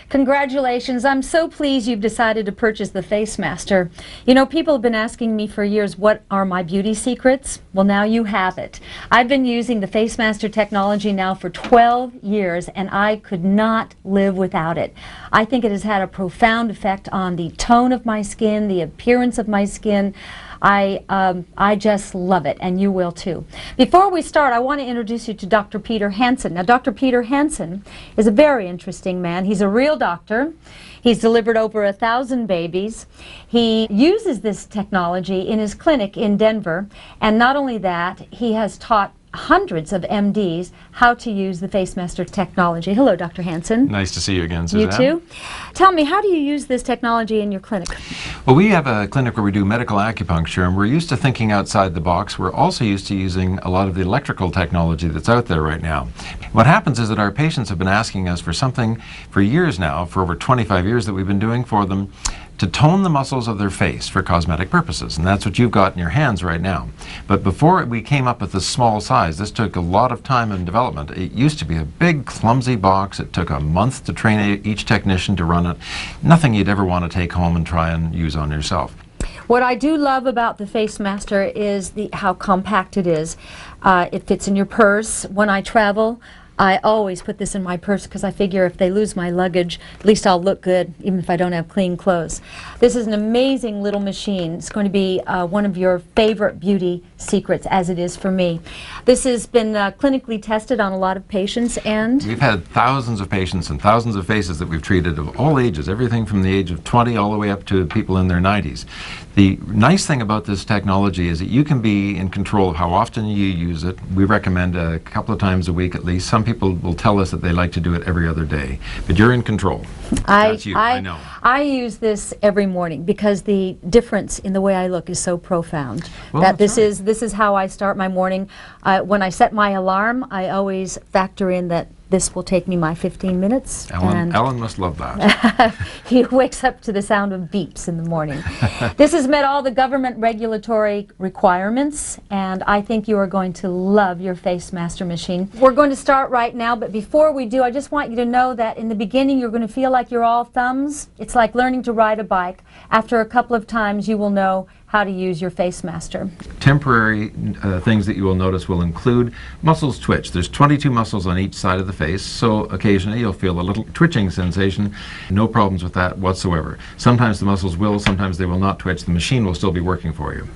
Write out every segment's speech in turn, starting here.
Congratulations. I'm so pleased you've decided to purchase the FACEMASTER. You know, people have been asking me for years, what are my beauty secrets? Well, now you have it. I've been using the FACEMASTER technology now for 12 years, and I could not live without it. I think it has had a profound effect on the tone of my skin, the appearance of my skin. I just love it, and you will too. Before we start, I want to introduce you to Dr. Peter Hansen. Now, Dr. Peter Hansen is a very interesting man. He's a real doctor. He's delivered over 1,000 babies. He uses this technology in his clinic in Denver, and not only that, he has taught hundreds of MDs how to use the FACEMASTER technology. Hello, Dr. Hansen. Nice to see you again, Suzanne. You too. Tell me, how do you use this technology in your clinic? Well, we have a clinic where we do medical acupuncture, and we're used to thinking outside the box. We're also used to using a lot of the electrical technology that's out there right now. What happens is that our patients have been asking us for something for years now, for over 25 years that we've been doing for them, to tone the muscles of their face for cosmetic purposes, and that's what you've got in your hands right now. But before we came up with this small size, this took a lot of time and development. It used to be a big, clumsy box. It took a month to train each technician to run it. Nothing you'd ever want to take home and try and use on yourself. What I do love about the FACEMASTER is how compact it is. It fits in your purse. When I travel, I always put this in my purse because I figure if they lose my luggage, at least I'll look good, even if I don't have clean clothes. This is an amazing little machine. It's going to be one of your favorite beauty secrets, as it is for me. This has been clinically tested on a lot of patients, and we've had thousands of patients and thousands of faces that we've treated of all ages, everything from the age of 20 all the way up to people in their 90s. The nice thing about this technology is that you can be in control of how often you use it. We recommend a couple of times a week at least. Some people will tell us that they like to do it every other day, but you're in control. That's you, I know. I use this every morning because the difference in the way I look is so profound. Well, that this is how I start my morning. When I set my alarm, I always factor in that this will take me my 15 minutes. Ellen must love that. He wakes up to the sound of beeps in the morning. This has met all the government regulatory requirements, and I think you are going to love your FACEMASTER machine. We're going to start right now, but before we do, I just want you to know that in the beginning you're going to feel like you're all thumbs. It's like learning to ride a bike. After a couple of times you will know how to use your FACEMASTER. Temporary things that you will notice will include muscles twitch. There's 22 muscles on each side of the face, so occasionally you'll feel a little twitching sensation. No problems with that whatsoever. Sometimes the muscles will, sometimes they will not twitch. The machine will still be working for you.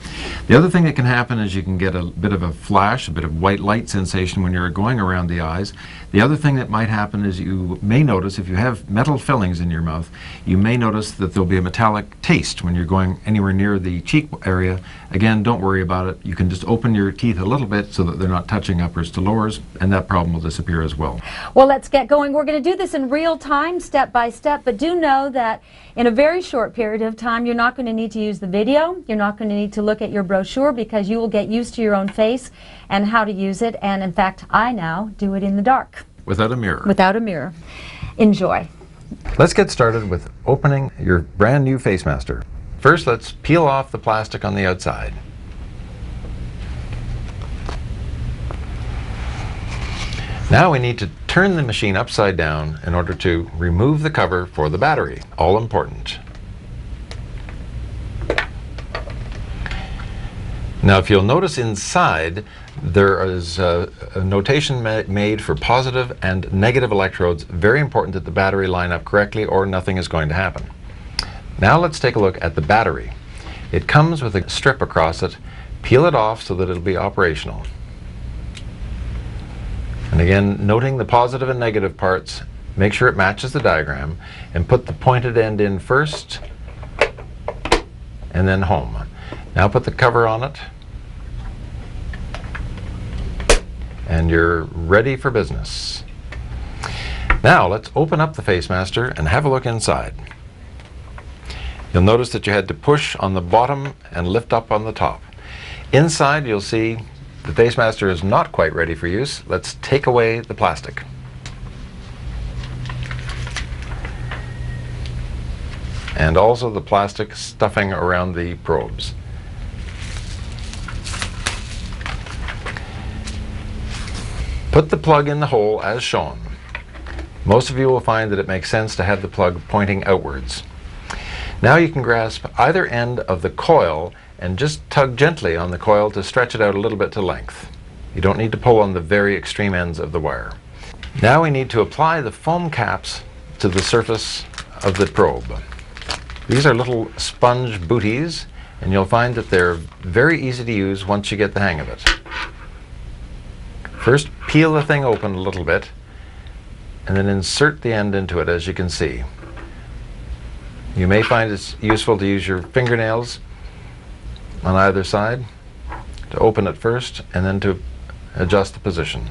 The other thing that can happen is you can get a bit of a flash, a bit of white light sensation when you're going around the eyes. The other thing that might happen is you may notice, if you have metal fillings in your mouth, you may notice that there'll be a metallic taste when you're going anywhere near the cheek area. Again, don't worry about it. You can just open your teeth a little bit so that they're not touching uppers to lowers, and that problem will disappear as well. Well, let's get going. We're going to do this in real time, step by step, but do know that in a very short period of time, you're not going to need to use the video. You're not going to need to look at your brochure because you will get used to your own face and how to use it. And in fact, I now do it in the dark. Without a mirror. Without a mirror. Enjoy. Let's get started with opening your brand new FACEMASTER. First, let's peel off the plastic on the outside. Now we need to turn the machine upside down in order to remove the cover for the battery. All important. Now, if you'll notice inside, there is a notation made for positive and negative electrodes. Very important that the battery line up correctly or nothing is going to happen. Now let's take a look at the battery. It comes with a strip across it. Peel it off so that it'll be operational. And again, noting the positive and negative parts, make sure it matches the diagram, and put the pointed end in first, and then home. Now put the cover on it, and you're ready for business. Now let's open up the FACEMASTER and have a look inside. You'll notice that you had to push on the bottom and lift up on the top. Inside you'll see the FACEMASTER is not quite ready for use. Let's take away the plastic. And also the plastic stuffing around the probes. Put the plug in the hole as shown. Most of you will find that it makes sense to have the plug pointing outwards. Now you can grasp either end of the coil and just tug gently on the coil to stretch it out a little bit to length. You don't need to pull on the very extreme ends of the wire. Now we need to apply the foam caps to the surface of the probe. These are little sponge booties, and you'll find that they're very easy to use once you get the hang of it. First, peel the thing open a little bit, and then insert the end into it, as you can see. You may find it's useful to use your fingernails on either side to open it first, and then to adjust the position.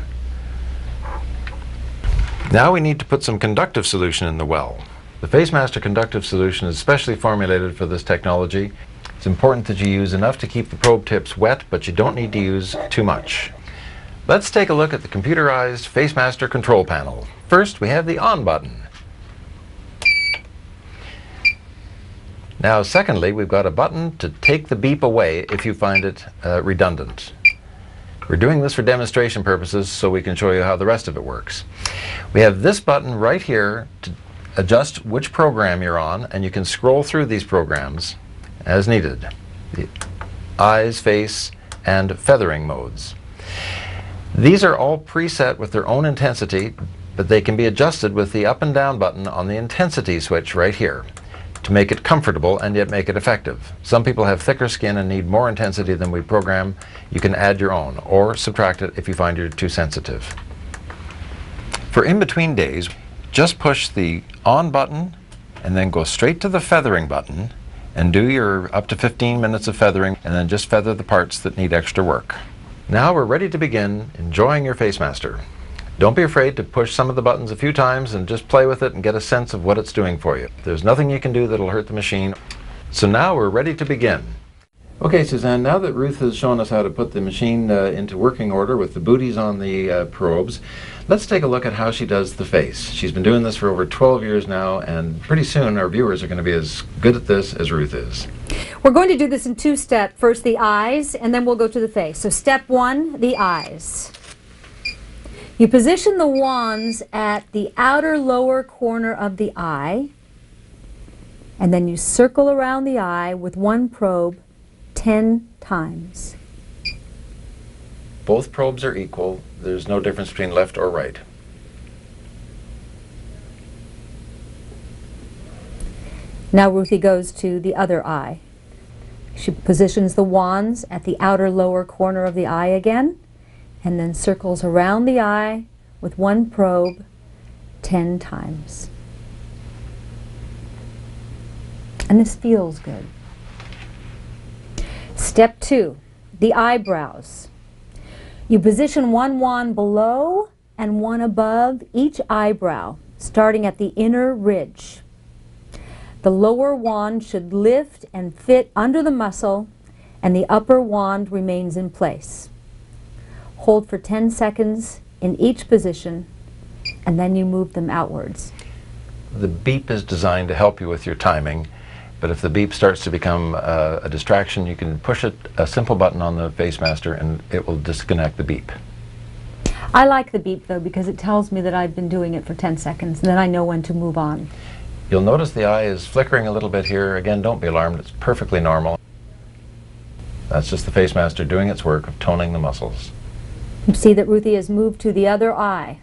Now we need to put some conductive solution in the well. The FACEMASTER conductive solution is specially formulated for this technology. It's important that you use enough to keep the probe tips wet, but you don't need to use too much. Let's take a look at the computerized FACEMASTER control panel. First, we have the on button. Now, secondly, we've got a button to take the beep away if you find it redundant. We're doing this for demonstration purposes so we can show you how the rest of it works. We have this button right here to adjust which program you're on, and you can scroll through these programs as needed. The eyes, face, and feathering modes. These are all preset with their own intensity, but they can be adjusted with the up and down button on the intensity switch right here to make it comfortable and yet make it effective. Some people have thicker skin and need more intensity than we program. You can add your own or subtract it if you find you're too sensitive. For in-between days, just push the on button and then go straight to the feathering button and do your up to 15 minutes of feathering, and then just feather the parts that need extra work. Now we're ready to begin enjoying your FACEMASTER. Don't be afraid to push some of the buttons a few times and just play with it and get a sense of what it's doing for you. There's nothing you can do that'll hurt the machine. So now we're ready to begin. Okay, Suzanne, now that Ruth has shown us how to put the machine into working order with the booties on the probes, let's take a look at how she does the face. She's been doing this for over 12 years now, and pretty soon our viewers are going to be as good at this as Ruth is. We're going to do this in two steps. First the eyes, and then we'll go to the face. So step one, the eyes. You position the wands at the outer lower corner of the eye, and then you circle around the eye with one probe 10 times. Both probes are equal. There's no difference between left or right. Now Ruthie goes to the other eye. She positions the wands at the outer lower corner of the eye again, and then circles around the eye with one probe 10 times. And this feels good. Step two, the eyebrows. You position one wand below and one above each eyebrow, starting at the inner ridge. The lower wand should lift and fit under the muscle, and the upper wand remains in place. Hold for 10 seconds in each position, and then you move them outwards. The beep is designed to help you with your timing, but if the beep starts to become a distraction, you can push a simple button on the FACEMASTER and it will disconnect the beep. I like the beep though, because it tells me that I've been doing it for 10 seconds, and then I know when to move on. You'll notice the eye is flickering a little bit here. Again, don't be alarmed, it's perfectly normal. That's just the FACEMASTER doing its work of toning the muscles. You see that Ruthie has moved to the other eye.